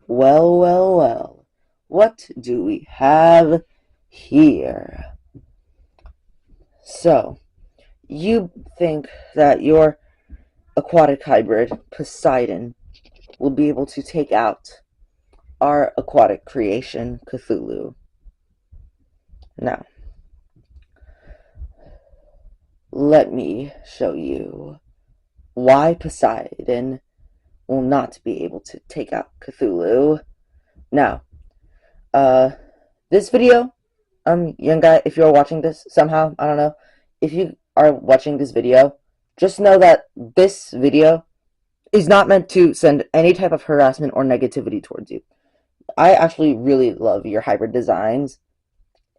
Well, well, well. What do we have here? So, you think that your aquatic hybrid, Poseidon, will be able to take out our aquatic creation, Cthulhu. Now, let me show you why Poseidon will not be able to take out Cthulhu. Now, uh, this video, young guy, if you're watching this somehow, I don't know, if you are watching this video, just know that this video is not meant to send any type of harassment or negativity towards you. I actually really love your hybrid designs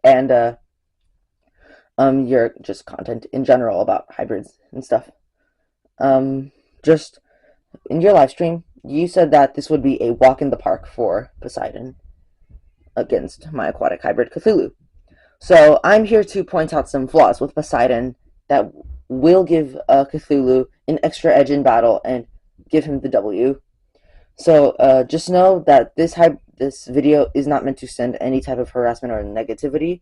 and your just content in general about hybrids and stuff. Just in your live stream, you said that this would be a walk in the park for Poseidon against my aquatic hybrid Cthulhu. So I'm here to point out some flaws with Poseidon that will give Cthulhu an extra edge in battle and give him the W. So just know that this video is not meant to send any type of harassment or negativity.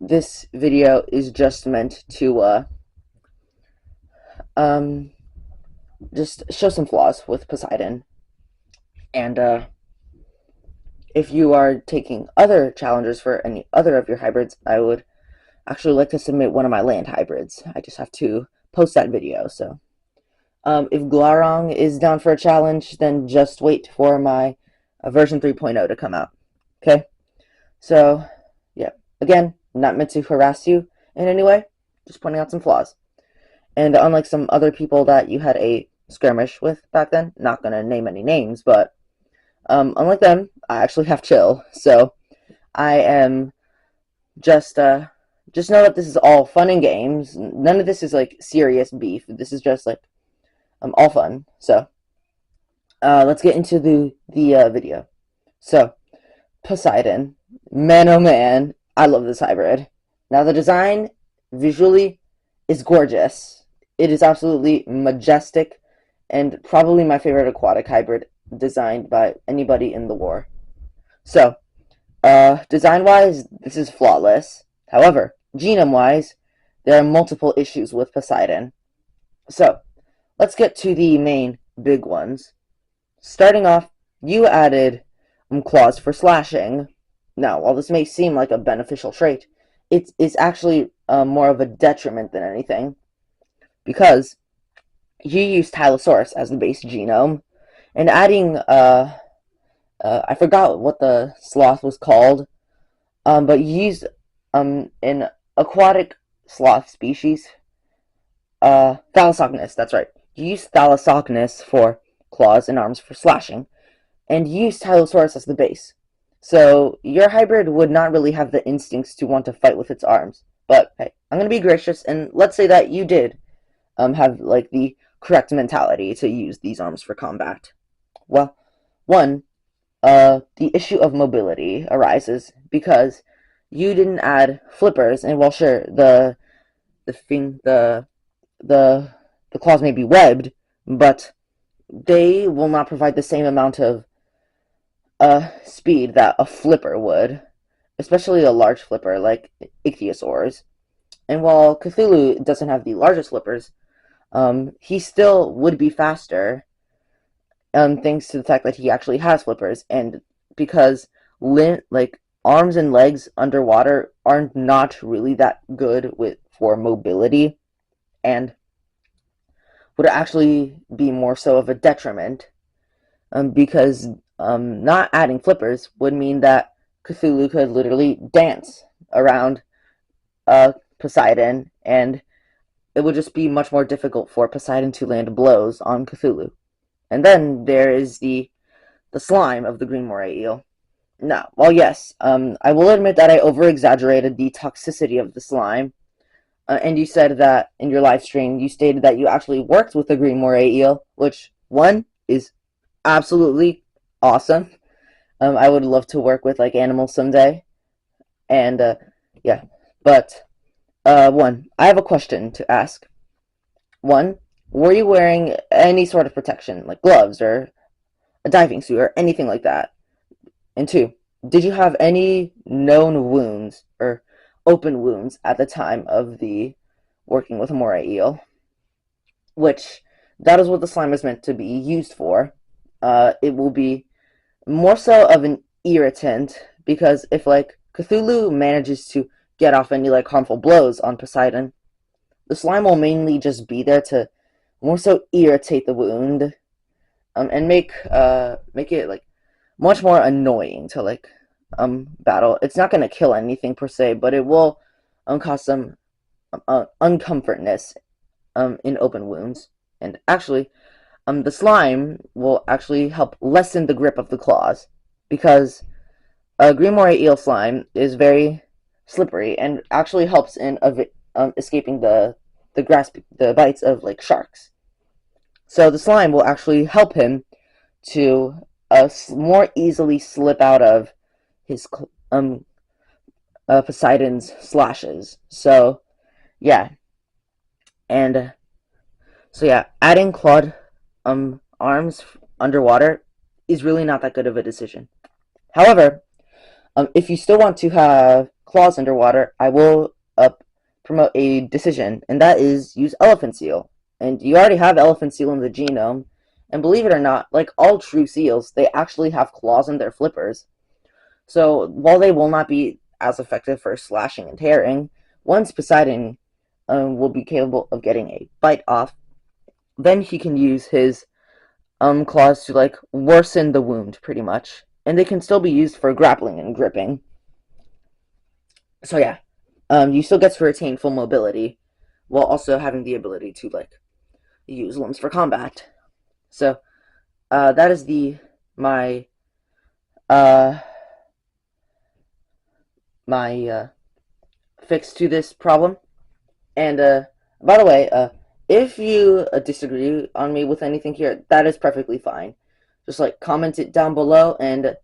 This video is just meant to just show some flaws with Poseidon. And if you are taking other challengers for any other of your hybrids, I would actually like to submit one of my land hybrids. I just have to post that video. So if Glarong is down for a challenge, then just wait for my version 3.0 to come out. Okay? So, yeah. Again, not meant to harass you in any way, just pointing out some flaws. And unlike some other people that you had a skirmish with back then, not going to name any names, but unlike them, I actually have chill. So I am just know that this is all fun and games. None of this is like serious beef. This is just like all fun. So let's get into the video. So Poseidon, man oh man, I love this hybrid. Now the design visually is gorgeous. It is absolutely majestic and probably my favorite aquatic hybrid designed by anybody in the war. So, design-wise, this is flawless. However, genome-wise, there are multiple issues with Poseidon. So, let's get to the main big ones. Starting off, you added claws for slashing. Now, while this may seem like a beneficial trait, it's actually more of a detriment than anything, because you use Tylosaurus as the base genome, and adding I forgot what the sloth was called, but you used an aquatic sloth species, Thalassocnus. That's right. You use Thalassocnus for claws and arms for slashing, and you use Tylosaurus as the base. So your hybrid would not really have the instincts to want to fight with its arms. But hey, I'm gonna be gracious, and let's say that you did have like the correct mentality to use these arms for combat. Well, one, the issue of mobility arises because you didn't add flippers, and well, sure, the thing the claws may be webbed, but they will not provide the same amount of speed that a flipper would, especially a large flipper like ichthyosaurs. And while Cthulhu doesn't have the largest flippers, he still would be faster, thanks to the fact that he actually has flippers, and because like arms and legs underwater are not really that good for mobility, and would actually be more so of a detriment, because not adding flippers would mean that Cthulhu could literally dance around Poseidon, and it would just be much more difficult for Poseidon to land blows on Cthulhu. And then there is the slime of the green moray eel. Now, well, yes, I will admit that I over-exaggerated the toxicity of the slime, and you said that in your live stream, you stated that you actually worked with the green moray eel, which, one, is absolutely awesome. I would love to work with, like, animals someday, and, yeah, but, one, I have a question to ask. One, were you wearing any sort of protection, like gloves or a diving suit or anything like that? And two, did you have any known wounds or open wounds at the time of the working with a moray eel? Which that is what the slime is meant to be used for. It will be more so of an irritant because if like Cthulhu manages to get off any like harmful blows on Poseidon, the slime will mainly just be there to more so irritate the wound, and make it like much more annoying to like battle. It's not gonna kill anything per se, but it will cause some uncomfortness in open wounds. And actually, the slime will actually help lessen the grip of the claws because green moray eel slime is very slippery and actually helps in escaping the bites of like sharks. So the slime will actually help him to more easily slip out of his Poseidon's slashes. So yeah, and so yeah, adding clawed arms underwater is really not that good of a decision. However, if you still want to have claws underwater, I will promote a decision, and that is use elephant seal. And you already have elephant seal in the genome, and believe it or not, like all true seals, they actually have claws in their flippers. So while they will not be as effective for slashing and tearing, once Poseidon will be capable of getting a bite off, then he can use his claws to like worsen the wound pretty much, and they can still be used for grappling and gripping. So yeah, you still get to retain full mobility while also having the ability to like use limbs for combat. So that is the my uh my fix to this problem. And by the way, if you disagree on me with anything here, that is perfectly fine. Just like comment it down below, and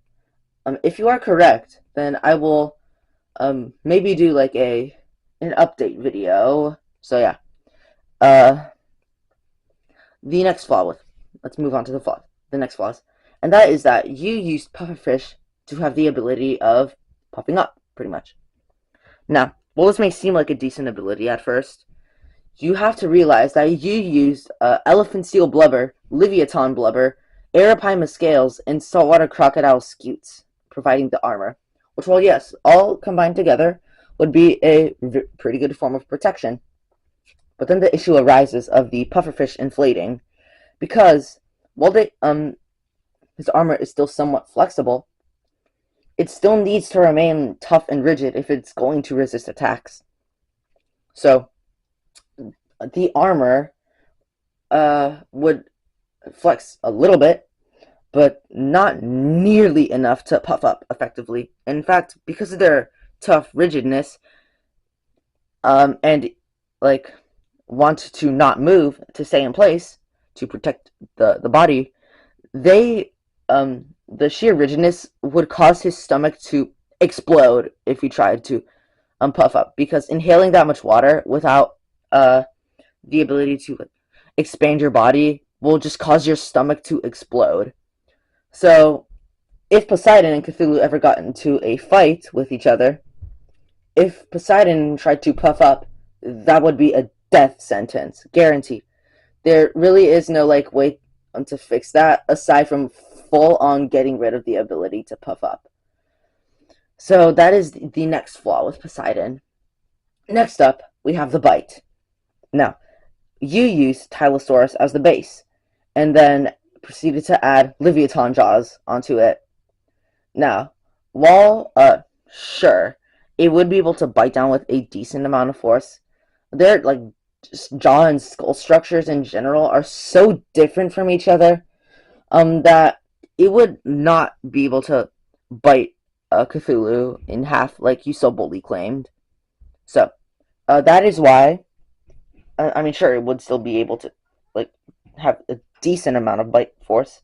if you are correct, then I will maybe do like an update video. So yeah, uh, the next flaw with let's move on to the next flaws, and that is that you used pufferfish to have the ability of puffing up, pretty much. Now, while this may seem like a decent ability at first, you have to realize that you used elephant seal blubber, Leviathan blubber, arapaima scales, and saltwater crocodile scutes, providing the armor. Which, well, yes, all combined together would be a pretty good form of protection. But then the issue arises of the pufferfish inflating, because while his armor is still somewhat flexible, it still needs to remain tough and rigid if it's going to resist attacks. So the armor would flex a little bit, but not nearly enough to puff up effectively. In fact, because of their tough rigidness, and like want to not move to stay in place to protect the body, they the sheer rigidness would cause his stomach to explode if he tried to puff up, because inhaling that much water without the ability to expand your body will just cause your stomach to explode. So if Poseidon and Cthulhu ever got into a fight with each other, if Poseidon tried to puff up, that would be a death sentence, guaranteed. There really is no like way to fix that aside from full on getting rid of the ability to puff up. So that is the next flaw with Poseidon. Next up, we have the bite. Now, you used Tylosaurus as the base, and then proceeded to add Leviathan jaws onto it. Now, while sure, it would be able to bite down with a decent amount of force, their like just jaw and skull structures in general are so different from each other that it would not be able to bite Cthulhu in half like you so boldly claimed. So that is why I mean, sure, it would still be able to like have a decent amount of bite force,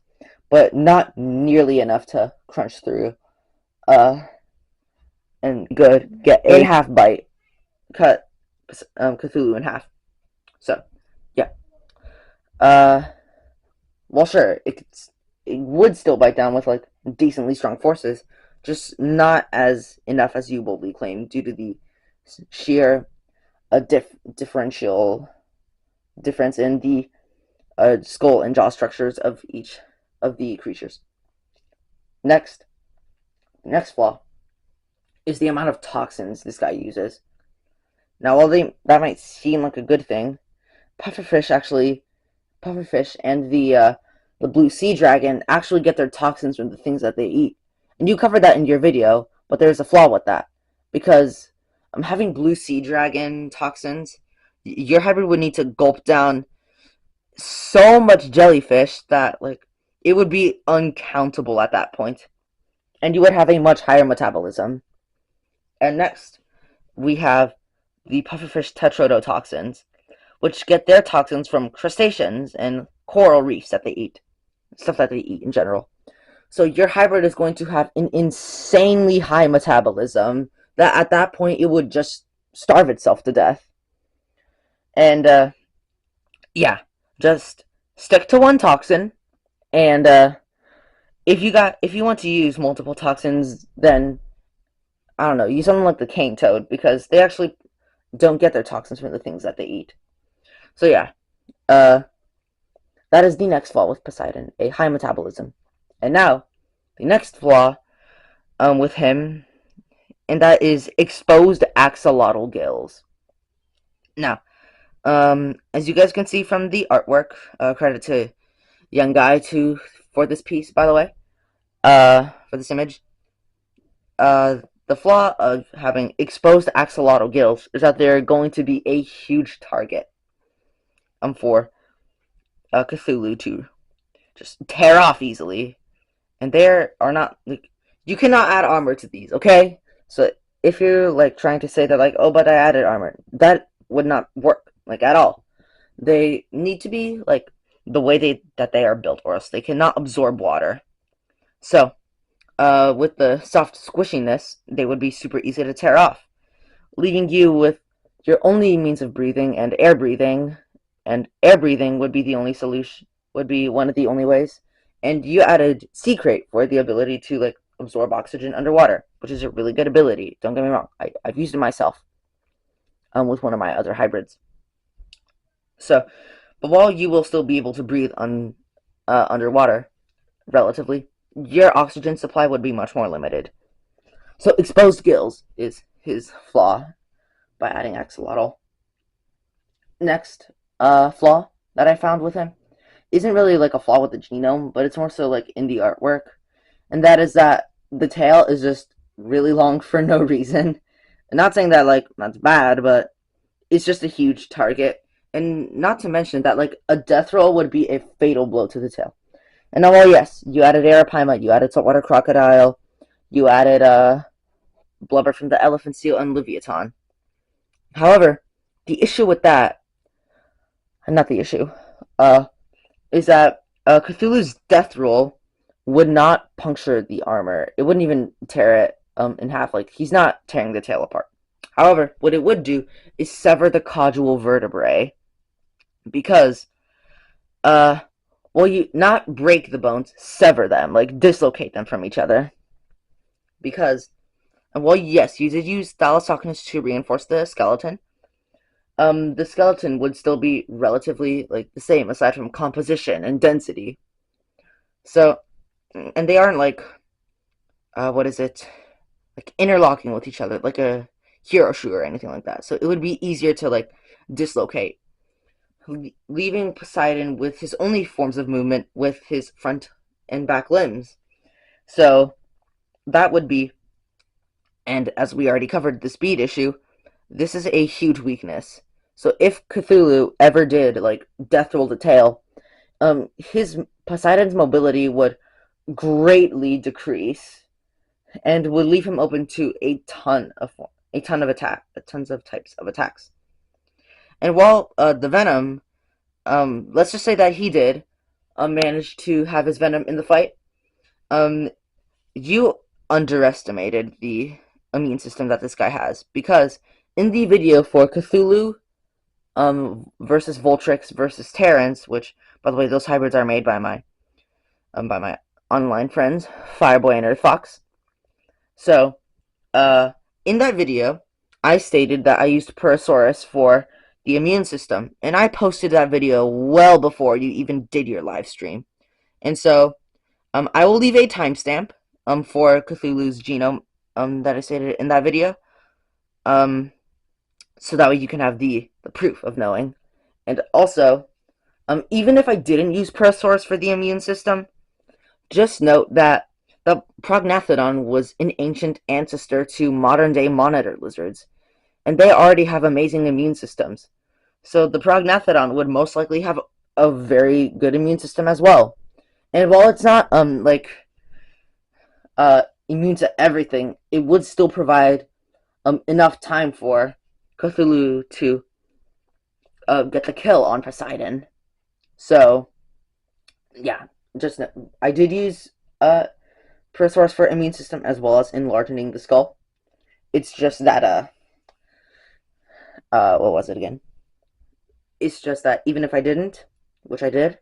but not nearly enough to crunch through uh and get a half bite, cut Cthulhu in half. So yeah, uh well, sure, it would still bite down with like decently strong forces, just not as enough as you boldly claim due to the sheer differential difference in the skull and jaw structures of each of the creatures. Next, next flaw is the amount of toxins this guy uses. Now, while that might seem like a good thing, pufferfish actually pufferfish and the blue sea dragon actually get their toxins from the things that they eat. And you covered that in your video, but there's a flaw with that. Because having blue sea dragon toxins, your hybrid would need to gulp down so much jellyfish that like it would be uncountable at that point. And you would have a much higher metabolism. And next, we have the pufferfish tetrodotoxins, which get their toxins from crustaceans and coral reefs that they eat, stuff that they eat in general. So your hybrid is going to have an insanely high metabolism that at that point it would just starve itself to death. And yeah, just stick to one toxin. And if you want to use multiple toxins, then I don't know, use something like the cane toad because they actually don't get their toxins from the things that they eat. So yeah, uh, that is the next flaw with Poseidon, a high metabolism. And now, the next flaw with him, and that is exposed axolotl gills. Now, as you guys can see from the artwork, credit to Yenguys for this piece, by the way, for this image, the flaw of having exposed axolotl gills is that they're going to be a huge target for Cthulhu to just tear off easily. And there are not like you cannot add armor to these, okay? So if you're like trying to say that like, oh, but I added armor, that would not work like at all. They need to be like the way they are built, or else they cannot absorb water. So, with the soft squishiness, they would be super easy to tear off, leaving you with your only means of breathing and air breathing would be the only solution, would be one of the only ways. And you added Sea Crate for the ability to like absorb oxygen underwater, which is a really good ability. Don't get me wrong, I've used it myself with one of my other hybrids. So, but while you will still be able to breathe underwater, relatively, your oxygen supply would be much more limited. So exposed gills is his flaw by adding axolotl. Next flaw that I found with him isn't really like a flaw with the genome, but it's more so like in the artwork. And that is that the tail is just really long for no reason. I'm not saying that like that's bad, but it's just a huge target. And not to mention that like a death roll would be a fatal blow to the tail. And now, well, yes, you added Arapaima, you added saltwater crocodile, you added blubber from the elephant seal and Leviathan. However, the issue with that, not the issue, is that Cthulhu's death roll would not puncture the armor. It wouldn't even tear it in half. Like, he's not tearing the tail apart. However, what it would do is sever the caudal vertebrae because, well, you not break the bones, sever them, like dislocate them from each other. Because, well, yes, you did use Thalassocnus to reinforce the skeleton. The skeleton would still be relatively like the same aside from composition and density. So, and they aren't like, what is it? Like interlocking with each other, like a hero shoe or anything like that. So it would be easier to like dislocate, leaving Poseidon with his only forms of movement with his front and back limbs. So that would be, and as we already covered the speed issue, this is a huge weakness. So if Cthulhu ever did like death roll the tail, his Poseidon's mobility would greatly decrease and would leave him open to tons of types of attacks. And while the venom, let's just say that he did manage to have his venom in the fight, you underestimated the immune system that this guy has because in the video for Cthulhu versus Voltrix versus Terrans, which by the way those hybrids are made by my by my online friends, Fireboy and Earthfox. So, uh, in that video, I stated that I used Parasaurus for the immune system, and I posted that video well before you even did your live stream. And so, I will leave a timestamp for Cthulhu's genome that I stated in that video, um, so that way you can have the proof of knowing. And also, even if I didn't use Parasaurus for the immune system, just note that the prognathodon was an ancient ancestor to modern-day monitor lizards, and they already have amazing immune systems. So the prognathodon would most likely have a very good immune system as well. And while it's not immune to everything, it would still provide enough time for Cthulhu to get the kill on Poseidon. So yeah, just I did use Parasaurus for immune system as well as enlarging the skull. It's just that what was it again? It's just that even if I didn't, which I did,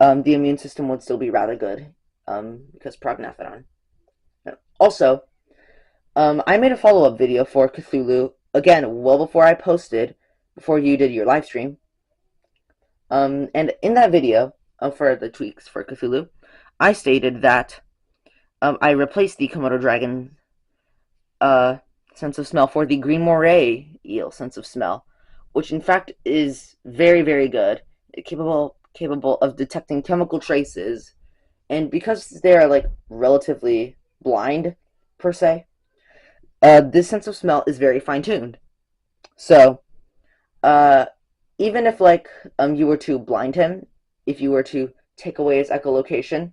the immune system would still be rather good, because prognathodon. Also, I made a follow-up video for Cthulhu again well before I posted, before you did your live stream. And in that video, for the tweaks for Cthulhu, I stated that I replaced the Komodo dragon sense of smell for the green moray eel sense of smell, which in fact is very, very good, capable of detecting chemical traces, and because they are like relatively blind per se, this sense of smell is very fine tuned. So, uh, even if like you were to blind him, if you were to take away his echolocation,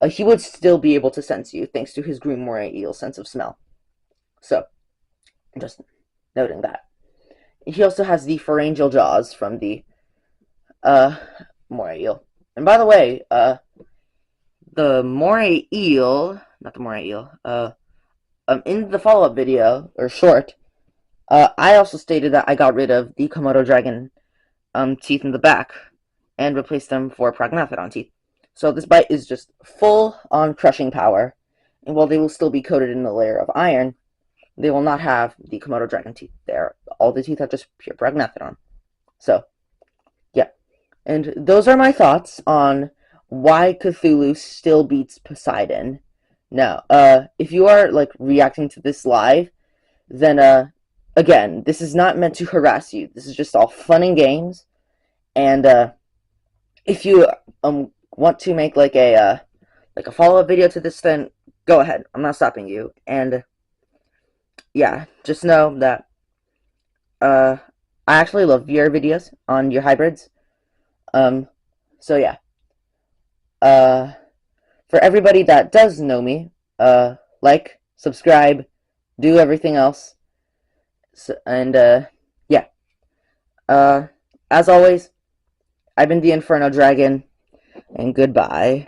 he would still be able to sense you thanks to his green moray eel sense of smell. So, just noting that. He also has the pharyngeal jaws from the moray eel. And by the way, the moray eel, not the moray eel, in the follow-up video, or short, I also stated that I got rid of the Komodo dragon teeth in the back and replaced them for prognathodon teeth. So this bite is just full on crushing power, and while they will still be coated in a layer of iron, they will not have the Komodo dragon teeth there. All the teeth are just pure prognathodon. So, yeah. And those are my thoughts on why Cthulhu still beats Poseidon. Now, if you are like reacting to this live, then again, this is not meant to harass you. This is just all fun and games. And if you want to make like a follow-up video to this, then go ahead. I'm not stopping you. And yeah, just know that I actually love your videos on your hybrids. So yeah. For everybody that does know me, like, subscribe, do everything else. So, and yeah. Uh, as always, I've been the Inferno Dragon, and goodbye.